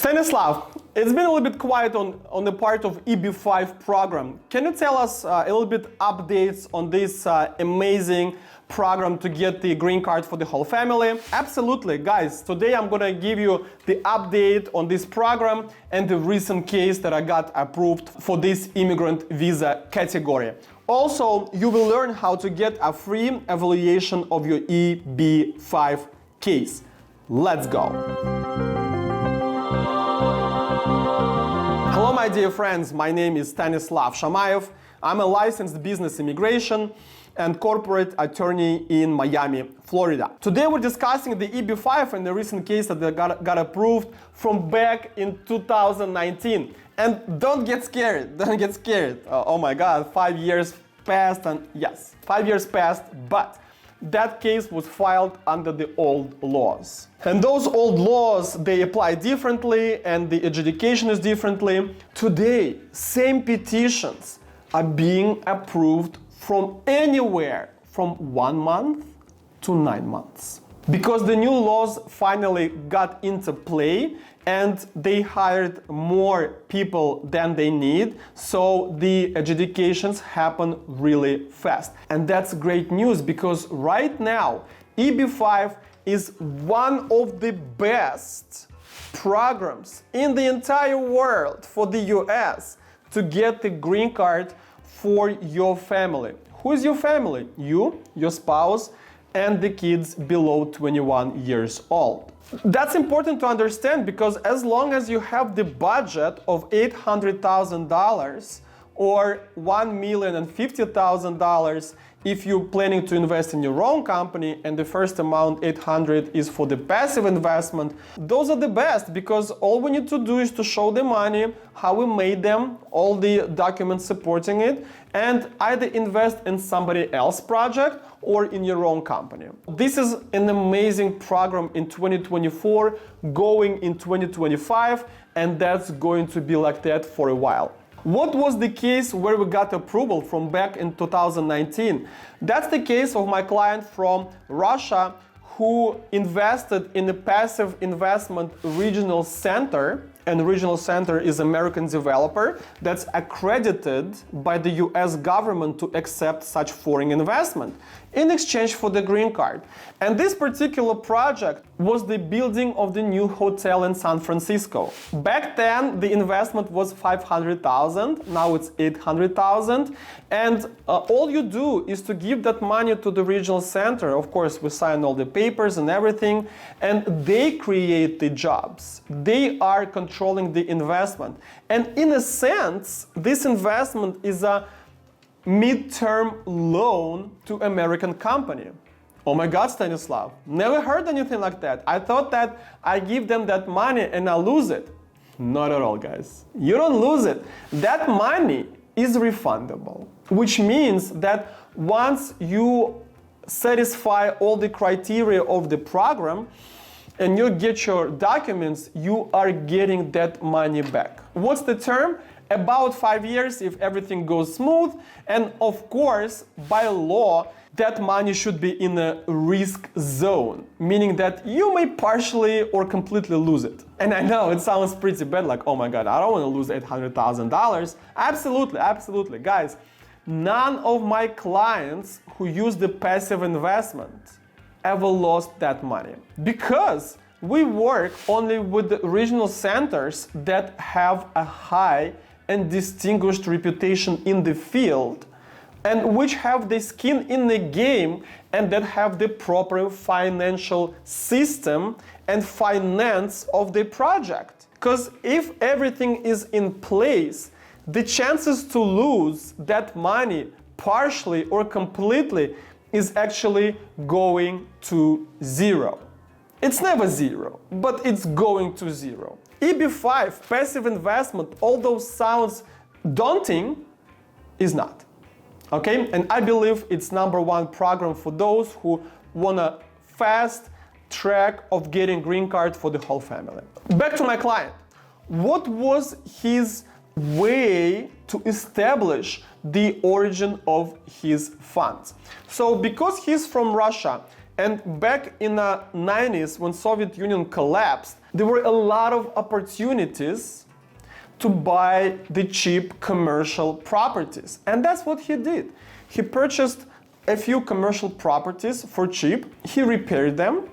Stanislav, it's been a little bit quiet on the part of EB-5 program. Can you tell us a little bit updates on this amazing program to get the green card for the whole family? Absolutely, guys. Today I'm gonna give you the update on this program and the recent case that I got approved for this immigrant visa category. Also, you will learn how to get a free evaluation of your EB-5 case. Let's go. Hello, my dear friends. My name is Stanislav Shamayev. I'm a licensed business immigration and corporate attorney in Miami, Florida. Today we're discussing the EB-5 and the recent case that got approved from back in 2019. And don't get scared, don't get scared. Oh my God, 5 years passed, and yes, 5 years passed, but that case was filed under the old laws. And those old laws, they apply differently and the adjudication is differently. Today, same petitions are being approved from anywhere from 1 month to 9 months. Because the new laws finally got into play and they hired more people than they need, so the adjudications happen really fast. And that's great news because right now, EB-5 is one of the best programs in the entire world for the US to get the green card for your family. Who is your family? You, your spouse, and the kids below 21 years old. That's important to understand because as long as you have the budget of $800,000 or $1,050,000 if you're planning to invest in your own company and the first amount, 800, is for the passive investment, those are the best because all we need to do is to show the money, how we made them, all the documents supporting it, and either invest in somebody else's project or in your own company. This is an amazing program in 2024, going in 2025, and that's going to be like that for a while. What was the case where we got approval from back in 2019? That's the case of my client from Russia who invested in the passive investment regional center, and regional center is American developer that's accredited by the US government to accept such foreign investment in exchange for the green card. And this particular project was the building of the new hotel in San Francisco. Back then, the investment was $500,000, now it's $800,000. And all you do is to give that money to the regional center. Of course, we sign all the papers and everything, and they create the jobs. They are controlling the investment. And in a sense, this investment is a mid-term loan to American company. Oh my God, Stanislav, never heard anything like that. I thought that I give them that money and I lose it. Not at all, guys. You don't lose it. That money is refundable, which means that once you satisfy all the criteria of the program and you get your documents, you are getting that money back. What's the term? About 5 years if everything goes smooth, and of course, by law, that money should be in a risk zone, meaning that you may partially or completely lose it. And I know it sounds pretty bad, like, oh my God, I don't want to lose $800,000. Absolutely, absolutely. Guys, none of my clients who use the passive investment ever lost that money because we work only with the regional centers that have a high and distinguished reputation in the field and which have the skin in the game and that have the proper financial system and finance of the project. Because if everything is in place, the chances to lose that money partially or completely is actually going to zero. It's never zero, but it's going to zero. EB-5, passive investment, although sounds daunting, is not. Okay? And I believe it's #1 program for those who want a fast track of getting green card for the whole family. Back to my client. What was his way to establish the origin of his funds? So because he's from Russia And back in the 90s, when Soviet Union collapsed, there were a lot of opportunities to buy the cheap commercial properties. And that's what he did. He purchased a few commercial properties for cheap, he repaired them,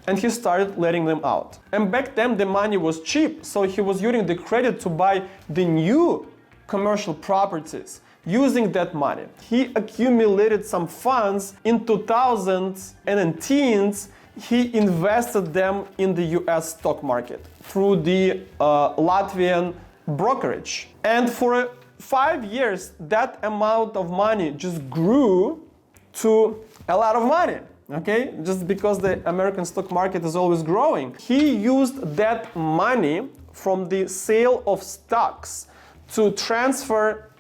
and he started letting them out. And back then the money was cheap, so he was using the credit to buy the new commercial properties. Using that money, he accumulated some funds in 2000s and in teens. He invested them in the US stock market through the Latvian brokerage. And for 5 years, that amount of money just grew to a lot of money. Okay, just because the American stock market is always growing. He used that money from the sale of stocks to transfer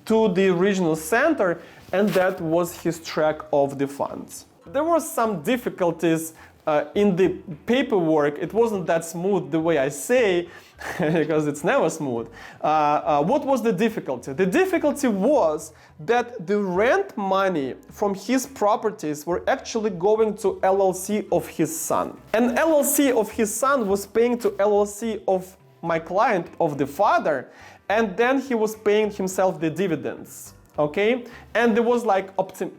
to the regional center, and that was his track of the funds. There were some difficulties in the paperwork. It wasn't that smooth the way I say, because it's never smooth. What was the difficulty? The difficulty was that the rent money from his properties were actually going to LLC of his son. And LLC of his son was paying to LLC of my client, of the father, and then he was paying himself the dividends. Okay, and there was like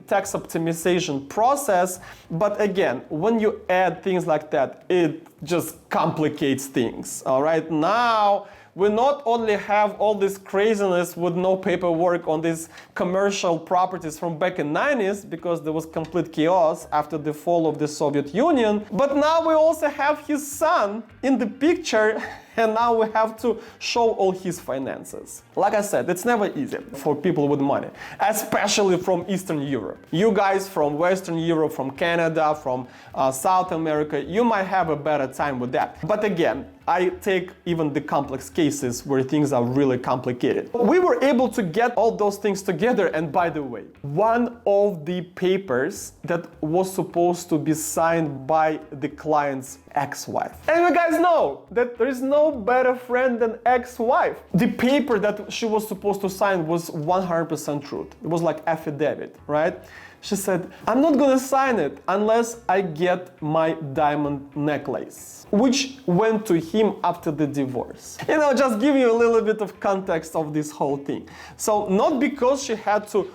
tax optimization process, but again, when you add things like that, it just complicates things. All right, now we not only have all this craziness with no paperwork on these commercial properties from back in 90s, because there was complete chaos after the fall of the Soviet Union, but now we also have his son in the picture, and now we have to show all his finances. Like I said, it's never easy for people with money, especially from Eastern Europe. You guys from Western Europe, from Canada, from South America, you might have a better time with that. But again, I take even the complex cases where things are really complicated. We were able to get all those things together, and by the way, one of the papers that was supposed to be signed by the client's ex-wife. And you guys know that there is no better friend than ex-wife. The paper that she was supposed to sign was 100% truth. It was like affidavit, right? She said, I'm not gonna sign it unless I get my diamond necklace, which went to him after the divorce. You know, just give you a little bit of context of this whole thing. So not because she had to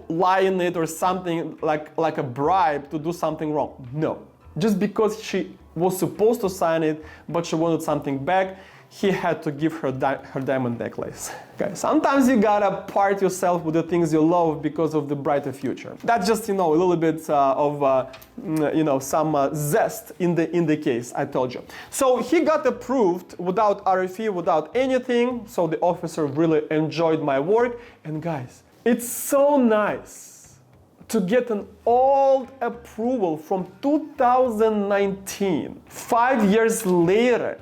lie in it or something like a bribe to do something wrong. No, just because she was supposed to sign it, but she wanted something back, he had to give her her diamond necklace. Okay, sometimes you gotta part yourself with the things you love because of the brighter future. That's just, you know, a little bit of some zest in the case I told you. So he got approved without RFE, without anything. So the officer really enjoyed my work. And guys, it's so nice to get an old approval from 2019, 5 years later.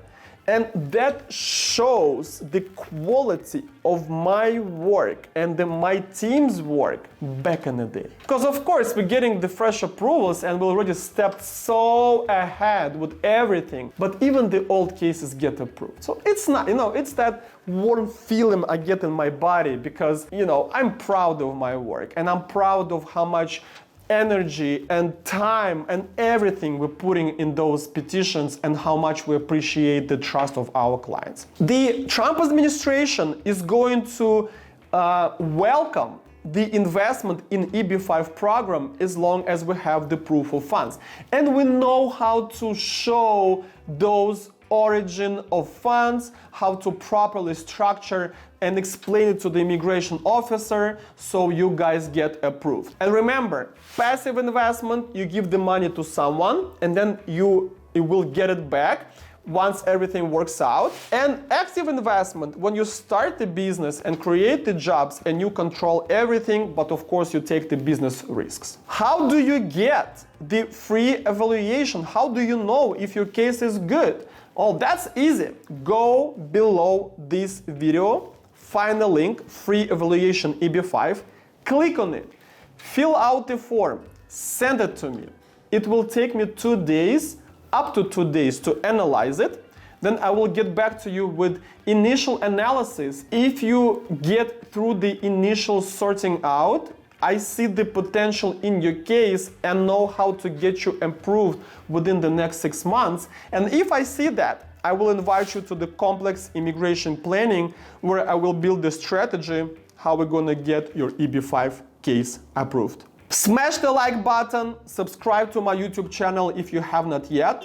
And that shows the quality of my work and my team's work back in the day. Because of course we're getting the fresh approvals and we already stepped so ahead with everything, but even the old cases get approved. So it's not, you know, it's that warm feeling I get in my body because, you know, I'm proud of my work and I'm proud of how much energy and time and everything we're putting in those petitions and how much we appreciate the trust of our clients. The Trump administration is going to welcome the investment in EB-5 program as long as we have the proof of funds. And we know how to show those origin of funds, how to properly structure and explain it to the immigration officer so you guys get approved. And remember, passive investment, you give the money to someone and then you will get it back once everything works out. And active investment, when you start the business and create the jobs and you control everything, but of course you take the business risks. How do you get the free evaluation? How do you know if your case is good? Oh, that's easy. Go below this video, find the link, free evaluation EB-5, click on it, fill out the form, send it to me. It will take me 2 days, up to 2 days to analyze it. Then I will get back to you with initial analysis. If you get through the initial sorting out, I see the potential in your case and know how to get you approved within the next 6 months. And if I see that, I will invite you to the complex immigration planning, where I will build the strategy how we're gonna get your EB-5 case approved. Smash the like button, subscribe to my YouTube channel if you have not yet,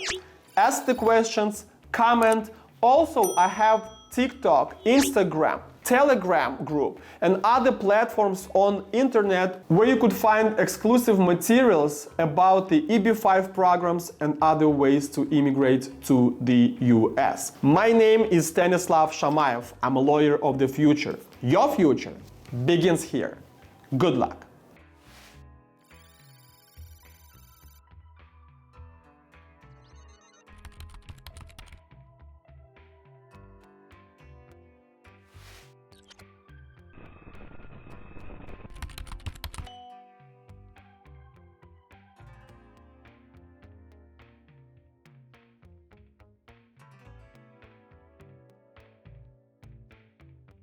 ask the questions, comment. Also, I have TikTok, Instagram, Telegram group, and other platforms on internet where you could find exclusive materials about the EB-5 programs and other ways to immigrate to the US. My name is Stanislav Shamayev. I'm a lawyer of the future. Your future begins here. Good luck.